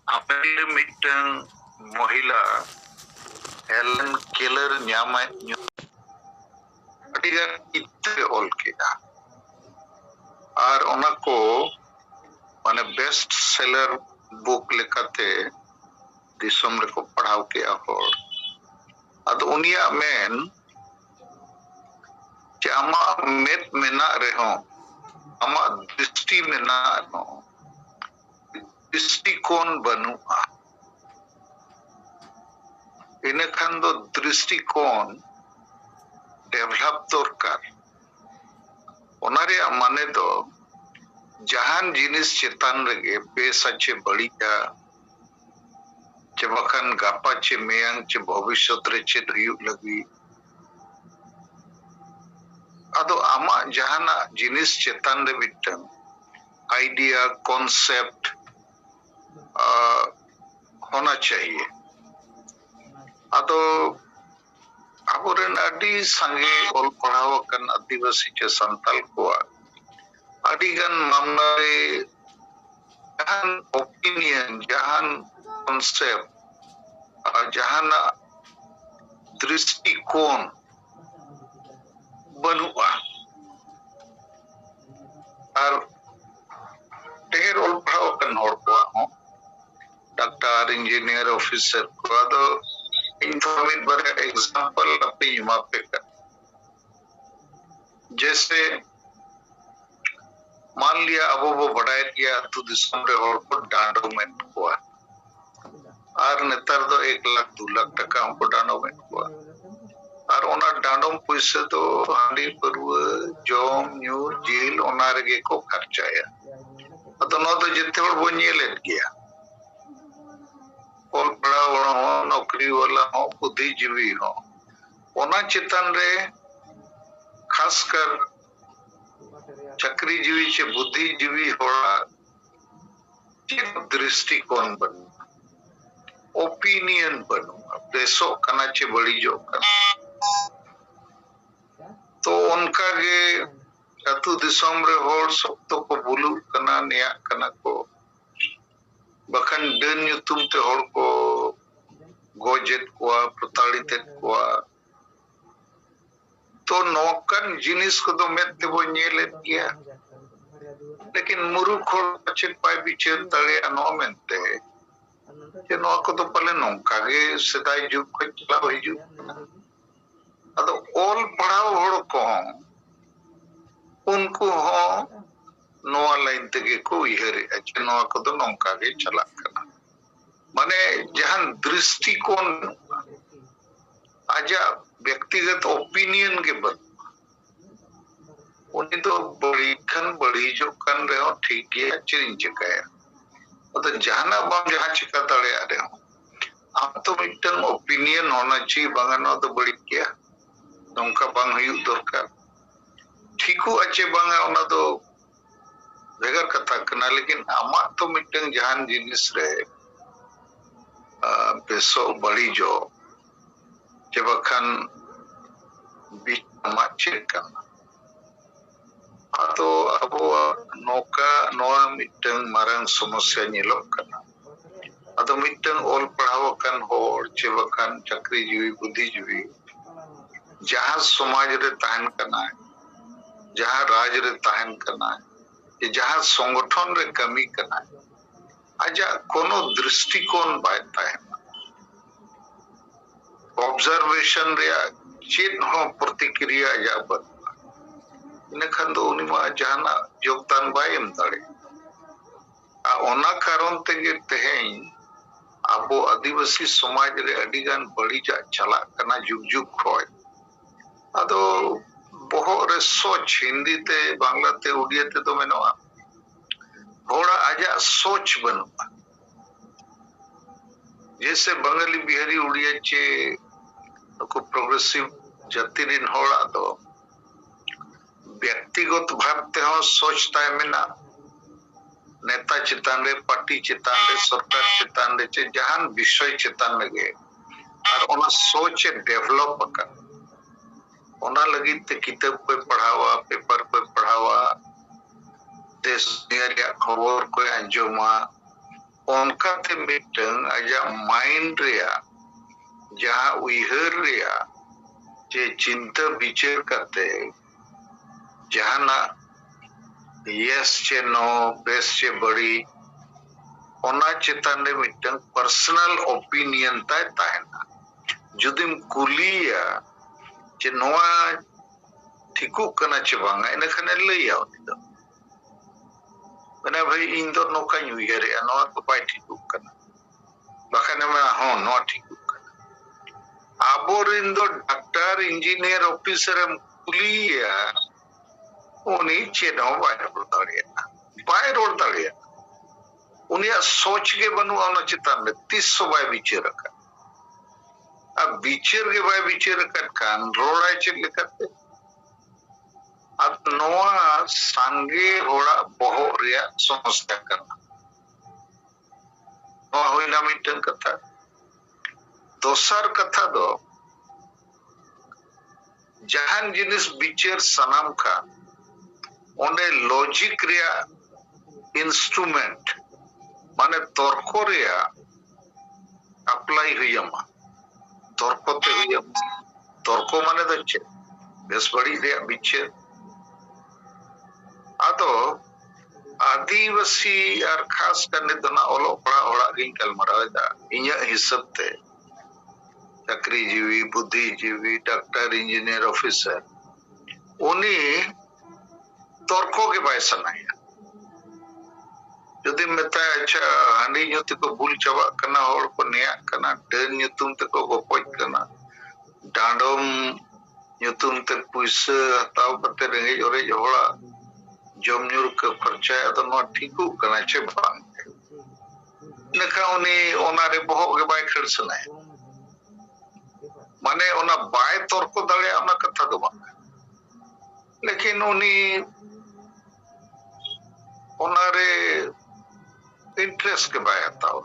America mitten महिला Helen Keller ᱧᱟᱢᱟᱭ अडिगान इत्ते ऑल केदा और ओना को माने बेस्ट सेलर बुक लेकाते दिसम रे को पढ़ाव के हर अद उनिया मेन जे आमा मेद मेना रेहो आमा दृष्टि मेना नो दृष्टिकोण बनुआ इने खान दो दृष्टिकोण डेवलप दरकार ओनारे माने दो जहान जिनिस चेतन रेगे बेस अच्छे बड़िया चे बखान गापा चे मेयांग चे भविष्य रे चे हुयुग लगी अदो आमा जहाना जिनिस चेतन रे मिटन आइडिया कॉन्सेप्ट होना चाहिए अदो आबोरेन अडी संगे ऑल पढ़ाव कन आदिवासी चे संताल को अडिगन मामला रे जहान ओपिनियन जहान कॉन्सेप्ट जहान दृष्टिकोण बनुआ और ढेर ऑल पढ़ाव कन हर को डॉक्टर इंजीनियर ऑफिसर को अदो इनफॉर्मेट बारे एग्जांपल अपनी युवा पे कर जैसे मान लिया अब वो बढ़ाया गया तो दिसम रे हर को डांडोमेंट हुआ और नेतर दो 1 लाख 2 लाख टका हमको डांडोमेंट हुआ और ओना डांडोम पैसे तो हांडी परवा जोम न्यू जेल ओना रेगे को खर्चाया तो नो तो जिते हर बो नेलेत गया ऑल पढ़ा हो नौकरी वाला हो बुद्धिजीवी हो ओना चेतन रे खासकर चक्री जीवी चे बुद्धिजीवी होड़ा दृष्टिकोण बनु ओपिनियन बनु देशो कना चे बड़ी जो कना तो उनका के अतु दिसम रे होड़ सप्तो को बुलु कना निया कना को बखन डन युतुम ते होड़ को गोजेत कोआ प्रताड़ित कोआ तो नौकन जिनिस को तो मैं ते वो नेले दिया लेकिन मुरुख होड़ अच्छे पाए बिचेर तले अनो मेंते जे नो को तो पले नौका के सदाई जुग को चला हुई जुग अदो ऑल पढ़ाव होड़ को उनको हो नोआ लाइन तके को इहरे अच्छे नोआ को तो नौका के चला करना माने जहान दृष्टिकोण आजा व्यक्तिगत ओपिनियन के बद उन्हीं तो बड़ी जो कन रहे हो ठीक है चिरिंच कया तो जहाना बम जहां चिका तड़े आ रहे हो आप तो मिटन ओपिनियन होना चाहिए बांगनो तो बड़ी क्या नौका बांग हुई दरकार ठीकू अच्छे बांगा ओना तो बेगर कथा करना लेकिन आमा तो मिटन जहान जिनिस रे बेसो बड़ी जो जब अखन बीच माचे करना तो अब नौका नोआ मिटन मारंग समस्या नीलो करना अदो मिटन ऑल पढ़ाव कन होड़ जब अखन चक्री जीवी बुद्धिजीवी जहां समाज रे ताहन करना है जहां राज रे ताहन करना है जहां संगठन रे कमी करना है आजा कोनो दृष्टिकोण बायता है ऑब्जर्वेशन रे चेत हो प्रतिक्रिया या बद इन खान दो उनिमा जहाना योगदान बायम दाड़े आ ओना कारण तेगे तेहें आबो आदिवासी समाज रे अडिगान बड़ी जा चला करना जुग जुग खोय अदो बहु रे सोच हिंदी ते बांग्ला ते उड़िया ते तो मेनवा थोड़ा आजा सोच बनुआ जैसे बंगाली बिहारी उड़िया चे को प्रोग्रेसिव जाति रिन होड़ा तो व्यक्तिगत भाव ते हो सोचता है मेना नेता चितान रे पार्टी चितान रे सरकार चितान रे चे जहान विषय चितान लगे और ओना सोच डेवलप कर ओना लगी ते किताब कोई पढ़ावा पेपर कोई पढ़ावा देश दुनिया रे खबर कोई अंजुमा उनका कते मिटंग आजा माइंड रिया जहां उइहर रिया जे चिंता विचार कते जहाना यस चे नो बेस चे बड़ी ओना चेतन रे मिटंग पर्सनल ओपिनियन ताय ताहेना जुदिम कुलिया जे नोआ ठिकु कना चे बांगा इन खने लैया उनी दो मने भाई इन दो नोका उइहर या नोआ तो बाय ठिकु कना बाखाने में हो नो ठिकु कना आबोरिन दो डॉक्टर इंजीनियर ऑफिसर कुलिया उनी चे नो बाय रोड दाड़िया उनिया सोच के बनु आना चितान में 300 बाय विचार रखा अब विचार के बाय विचार कर कान रोड़ा चल करते अब नोआ सांगे रोड़ा बहु रिया समस्या करना नोआ हुई ना मिटन कथा दोसर कथा दो जहान जिनिस विचार सनाम का ओने लॉजिक रिया इंस्ट्रूमेंट माने तर्क रिया अप्लाई हुईमा तर्कते हुईमा तर्क माने दच्छे बेस बड़ी रिया विचार आदो आदिवासी और खास करने दना ओलो पड़ा ओड़ा गिन कलमरावेदा इnya हिसाब ते चाकरी जीवी बुद्धिजीवी डॉक्टर इंजीनियर ऑफिसर उनी तर्को के बायसा नहीं यदि मेता अच्छा हानी ᱧᱩᱛ को बुल चाबा कना होड़ को निया कना डेन ᱧᱩᱛᱩᱢ ते को गोपoj कना डांडोम ᱧᱩᱛᱩᱢ ते पुइसा हताव करते रेंगे जोरे जोड़ा जमन्यूर के खर्चा अदो नो ठीकु कना चे बांग नखा उनी ओनारे बहो के बाय खर्चना माने ओना बाय तर्क दाड़े ओना कथा दो बांग लेकिन उनी ओनारे इंटरेस्ट के बाय हताव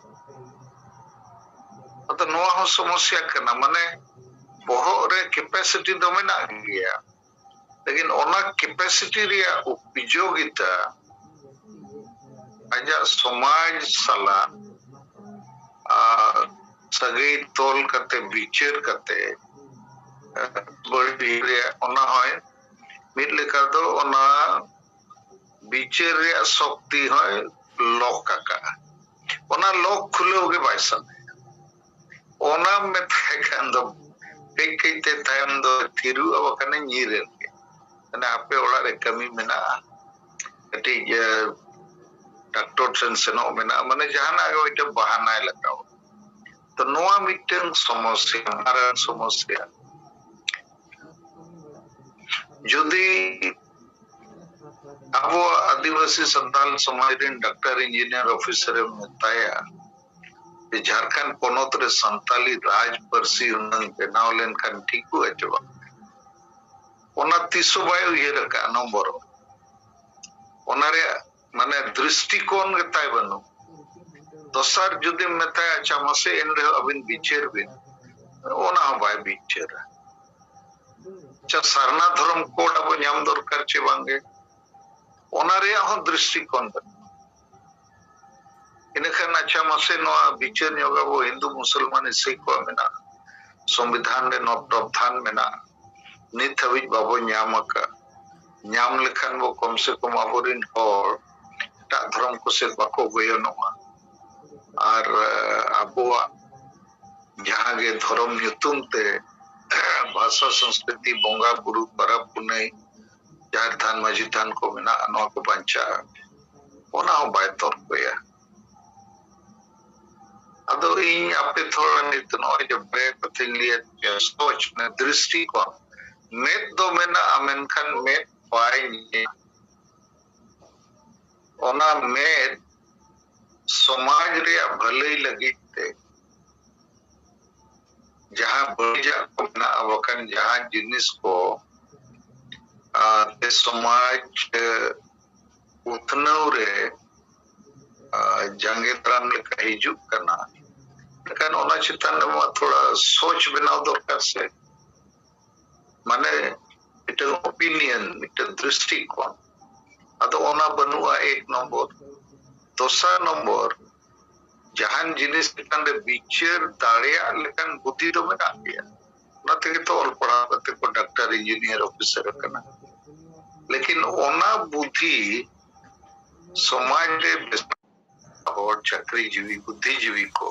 अतो नोआ हो समस्या कना माने बहो रे कैपेसिटी दो मेना गया लेकिन ओना कैपेसिटी रिया उपयोगिता आजा समाज सला सगई तोल करते विचार करते बड़ी रिया ओना होय मिट लेका दो ओना विचार रिया शक्ति होय लोक काका ओना लोक खुले होगे बायसन ओना में थेकन दो कई तायम दो थिरु अब कने नीरे ना आपे ओला रे कमी मेना कटी डॉक्टर सन सेनो मेना माने जहाना आगे इटा बहाना लगाओ तो नोआ मिटन समस्या मारन समस्या जदि अब आदिवासी संताल समाज रे डॉक्टर इंजीनियर ऑफिसर मेताया झारखंड पोनोत रे संताली राज परसी उनन बेनाव लेन खान ठीकु अचवा ओना 300 बाय उइहर का नंबर ओनारे माने दृष्टिकोण के ताय बनु दोसर जुदि मेता अच्छा मसे इन रे अबिन विचार बिन ओना बाय विचार अच्छा सरना धर्म कोड अब ᱧᱟᱢ दरकार चे बांगे ओनारे हो दृष्टिकोण बन इनखान अच्छा मसे नो विचार योगा वो हिंदू मुसलमान इसे को मेना संविधान रे नो प्रावधान मेना नित हबिज बाबो ᱧᱟᱢ लेखान वो कम से कम आबोरिन होर ता धर्म को से बाको गयनोमा और आबोआ जहां गे धर्म ᱧᱩᱛᱩᱢ ते भाषा संस्कृति बोंगा बुरु परब पुनई जार थान माजी थान को मेना नो को पंचा ओना हो बाय तोर कोया अदो इन आपे थोड़ा नित नो जो ब्रेक थिंग लिए सोच ने दृष्टिकोण मेद दो मेना अमेनखान मेद पाई ओना मेद समाज रे भलाई लगी ते जहां बढ़िया को ना अवकन जहां जिनिस को ते समाज उतनव रे जंगे त्राम लेका हिजुक करना लेकिन ओना चितान में थोड़ा सोच बनाव दरकार से माने इट ओपिनियन इट दृष्टिकोण अदो ओना बनुआ एक नंबर दोसर नंबर जहां जहान जिनिस चेतान रे बिचार दाड़िया लेकिन बुद्धि तो मेना गया ना तेगे तो ऑल पढ़ा करते को डॉक्टर इंजीनियर ऑफिसर करना लेकिन ओना बुद्धि समाज रे और चक्री जीवी बुद्धिजीवी को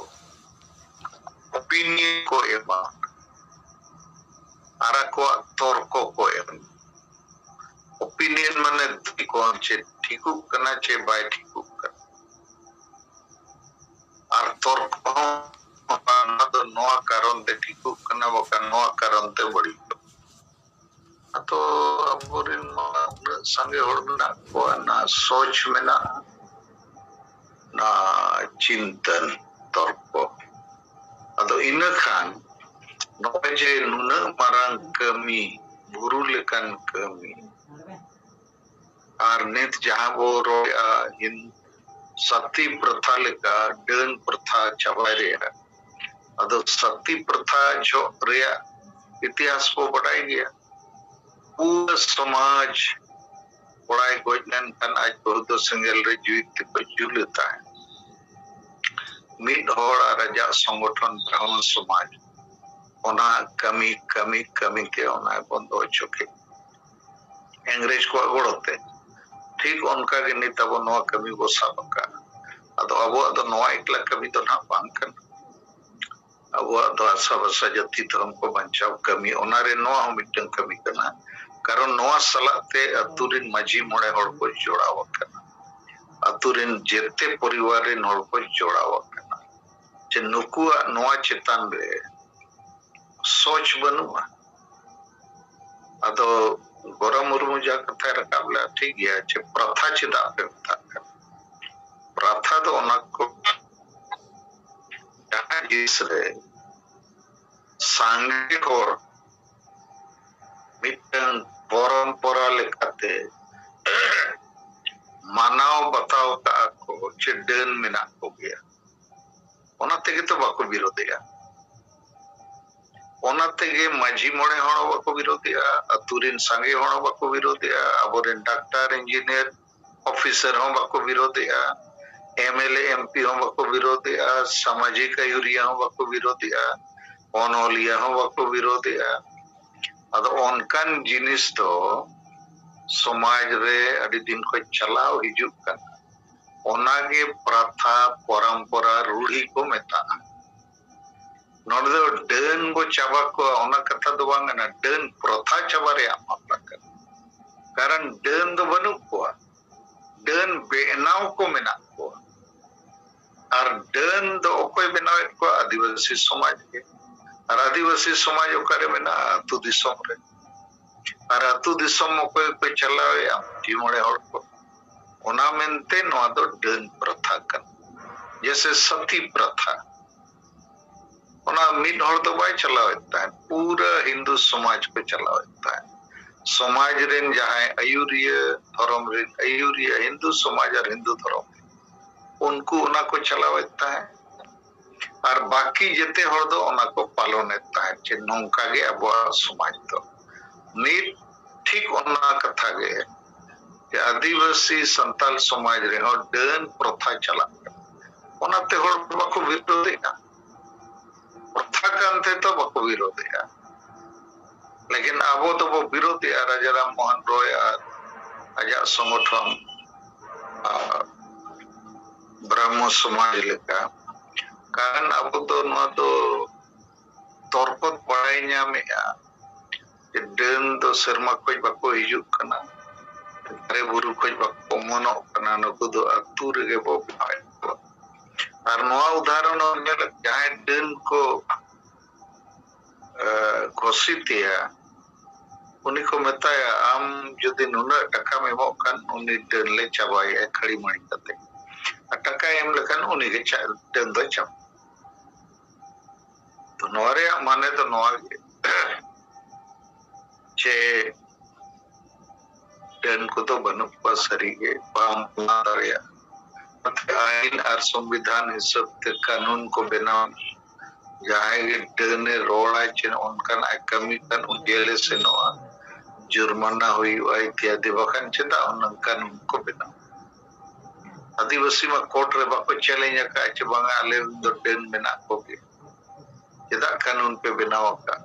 ओपिनियन को एमा आरा को तर्क को एम ओपिनियन माने कौन चे ठीकु करना चे बाय ठीकु कर आर तर्क ना तो नोआ कारण ते ठीकु करना बका नोआ कारण ते बड़ी तो अबोरिन संगे होड़ में ना सोच में ना चिंतन तर्क अदो इन खान नोजे नुना मारांग कमी बुरु लेकन कमी आर नित जहां वो रोया इन सती प्रथा लेका डन प्रथा चबारे अदो सती प्रथा जो रेया इतिहास को बढ़ाई गया पूरा समाज पढ़ाई गोजन कन आज बहुत सिंगल रे जीवित को जुलता है मिड होड़ा राजा संगठन ब्राह्मण समाज ओना कमी कमी कमी के ओना बंद हो चुके अंग्रेज को अगोड़ते ठीक उनका के नहीं तब नवा कमी वो सबका अदो अब तो नवा एकला कमी तो ना बांकन अब तो आशा बसा जति धर्म को बचाव कमी ओना रे नवा हम मिटन कमी करना कारण नवा सलाते अतुरिन माझी मोड़े हड़ को जोड़ाव करना अतुरिन जेते परिवार रे हड़ को जोड़ाव करना जे नुकुआ नवा चेतन रे सोच बनुआ अदो गोरा मुर्मू जा कथा रकाबला ठीक गया चे प्रथा चिदा पे था प्रथा तो उनको जहां जिसरे सांघिक और मिटन परंपरा लेखाते मानव बताओ का को चे डन में ना हो गया ओनाते के तो बाको विरोधिया ओनाते के माझी मोड़े होना बाको विरोधिया अतुरिन संगे होना बाको विरोधिया अबोरिन डॉक्टर इंजीनियर ऑफिसर हो बाको विरोधिया एमएलए एमपी हो बाको विरोधिया सामाजिक यूरिया हो बाको विरोधिया ओनोलिया हो बाको विरोधिया अदो ओनकान जिनिस तो समाज रे अड़ी दिन को चलाओ हिजुक कन ओनागे प्रथा परंपरा रूढ़ी को मेता नोडे डन को चाबा को ओना कथा दो बांगना डन प्रथा चाबा रे आमा कारण डन दो बनु को डन बेनाव को मेना को और डन दो ओकोय बेनाव को आदिवासी समाज के और आदिवासी समाज ओकारे मेना अतु दिसम रे और अतु दिसम ओकोय को चलावे आमटी मोड़े हड़ को ओना मेनते नोआ दो डन प्रथा कन जैसे सती प्रथा ओना मिड हड़ तो बाय चलावेता है पूरा हिंदू समाज को चलावेता है समाज रेन जहां अयुरिय धर्म रेन अयुरिय हिंदू समाज और हिंदू धर्म उनको उना को चलावेता है और बाकी जेते हड़ दो उना को पालन एता है जे नौका गे अब समाज तो नीट ठीक उना कथा गे जे आदिवासी संताल समाज रे हो डन प्रथा चला ओनाते हड़ बाको विरोधिया प्रथा कांते तो बाको विरोधिया लेकिन अब तो वो विरोधिया राजा राम मोहन रॉय आजा संगठन ब्राह्मण समाज लेका कारण अब तो न तो तर्पत पढ़ाई नामेया जे डन तो शर्मा कोई बाको हिजुक कना अरे बुरु कोई बाको मनो कना नको दो अतु रे बो और नवा उदाहरण नेल जहां डन को घोषित है उन्हीं को बताया आम जदि नुना टका में वो कन उन्हीं डन ले चबाया खड़ी मणि कते टका एम लेकन उन्हीं के डन दो चब तो नोरे माने तो नोआ चे डन को तो बनुपा सरी के पाम दरिया आइन और संविधान हिसाब से कानून को बनाव जहाँ के डने रोड़ा चिन उनका ना कमी कन उन्हें से नोआ जुर्माना हुई इत्यादि बखान चिंता उन कानून को बनाव आदिवासी मा कोर्ट रे बाको चैलेंज का चे बांगा आले दो डेन मेना को के चेदा कानून पे बनाव का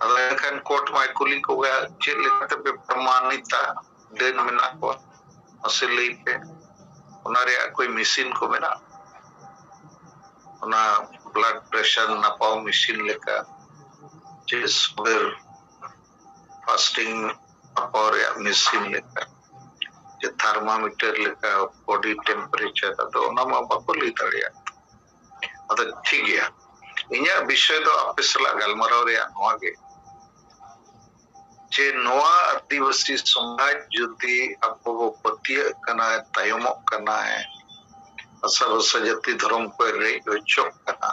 अदर खान कोर्ट मा कुली को गया चे लेते पे प्रमाणिता डेन मेना को असली पे उनारे कोई मशीन को मेना उना ब्लड प्रेशर नापाव मशीन लेका चे सुगर फास्टिंग नापाव रे मशीन लेका जे थर्मामीटर लेका बॉडी टेम्परेचर तो ओना मा बाको लै दाड़िया अद ठीक गया इन्या विषय दो आपे सला गलमाराव रे नोआ गे जे नोआ आदिवासी समाज जुदी आपो पतिय कना तायमो कना है असा वसा जाति धर्म पे रे चोक कना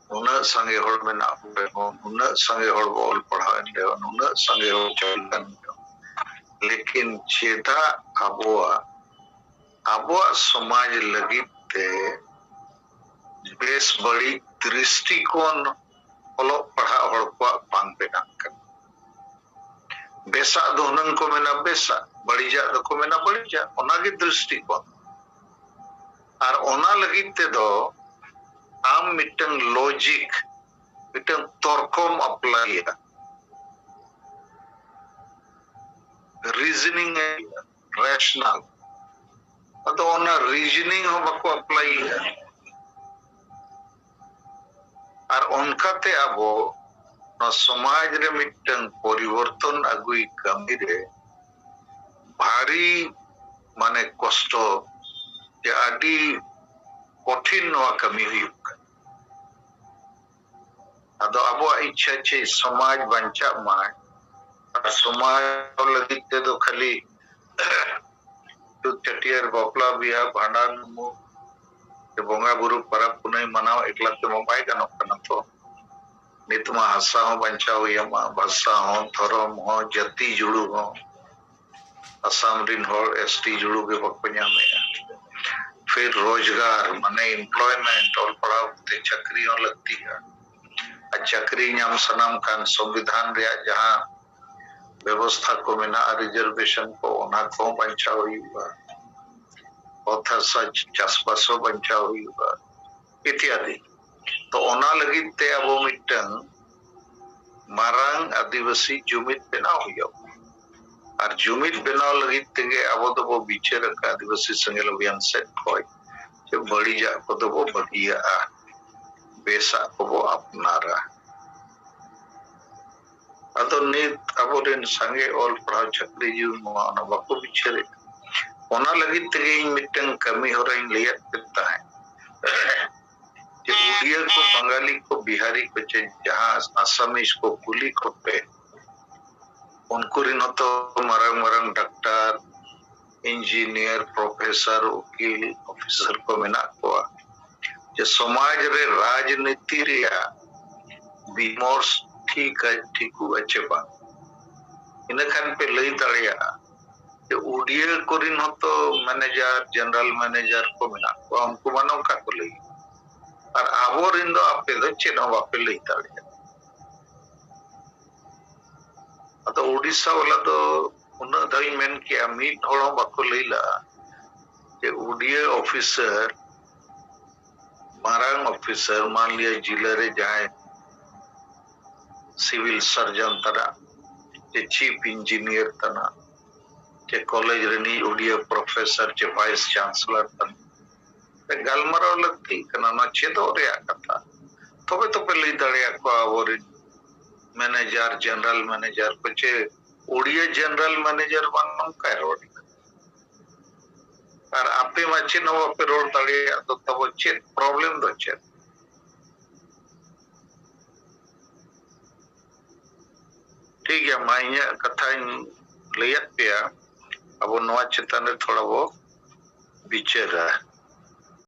उना संगे होड़ में ना हुए हो उना संगे होड़ बोल पढ़ाए ले उना संगे होड़ चलन लेकिन चेदा आबोआ समाज लगिते बेस बड़ी दृष्टिकोण ओलो पढ़ा होड़ को बांग बेना कर बेसा दोनन को मेना बेसा बड़ी जा को मेना बड़ी जा ओना की दृष्टिकोण और ओना लगिते दो आम मिटन लॉजिक मिटन तर्कम अप्लाई रीजनिंग रैशनल अतो ओना रीजनिंग हो बको अप्लाई और उनका ते अबो न समाज रे मिटन परिवर्तन अगुई कमी रे भारी माने कष्ट जे आदि कठिन नवा कमी हुई अदो अबो इच्छा छे समाज बंचा मा समाज लगी ते दो खाली तो चटियर बपला बिया भांडान मु के बोंगा बुरु परब पुनई मनाव एकला ते मोबाइल का नकना तो नितमा हसा हो बंचा हुई मा भाषा हो धर्म हो जाति जुड़ू हो असम रिन हो एसटी जुड़ू के बकपन्या में फिर रोजगार माने एम्प्लॉयमेंट और पढ़ाओ ते चक्री हो लगती है चक्री नाम सनाम कान संविधान रे जहां व्यवस्था को मेना रिजर्वेशन को ओना को बंचा हुई और सच चासपासो बंचा हुई इत्यादि तो ओना लगी ते अबो मिटन मारांग आदिवासी जुमित बनाव हुई और जुमित बनाव लगी तेगे अबो तो वो बिचे रखा आदिवासी संगेल अभियान से कोई जो बड़ी जा को तो वो बगिया बेसा को वो अपना रहा अतो नित अबो रेन संगे ऑल पढ़ाव चक्री जीव मोना ओना बाको बिचरे ओना लगी तेगे इन मिटन कमी हो रही लिया करता है कि उड़िया को बंगाली को बिहारी को जहाँ असमीज को कुली को पे उनको रिन तो मरंग मरंग डॉक्टर इंजीनियर प्रोफेसर वकील ऑफिसर को मेना को जो समाज रे राजनीति रिया विमर्श ठीक है ठीकू अच्छे बा इन खान पे लई दड़िया जो उड़िया को रिन तो मैनेजर जनरल मैनेजर को मेना को उनको मानो का को लई और आबो रिन दो आपे दो चेनो बापे लई दड़िया तो उड़ीसा वाला तो उन्ना दाई मेन किया मीट होड़ो बाको लईला जे उड़िया ऑफिसर मारांग ऑफिसर मान लिया जिले रे जाए सिविल सर्जन तना जे चीफ इंजीनियर तना जे कॉलेज रेनी उड़िया प्रोफेसर जे वाइस चांसलर तना गलमराव लगती कना ना छेदो रे कथा तबे तो पे लई दड़िया को आवरी मैनेजर जनरल मैनेजर पचे उड़िया जनरल मैनेजर बनम का रोड और आपे माचे नो पे रोड दड़िया तो तब चे प्रॉब्लम दो चे ठीक है माइया कथा लिया पे अब नवा चेतन थोड़ा वो विचार है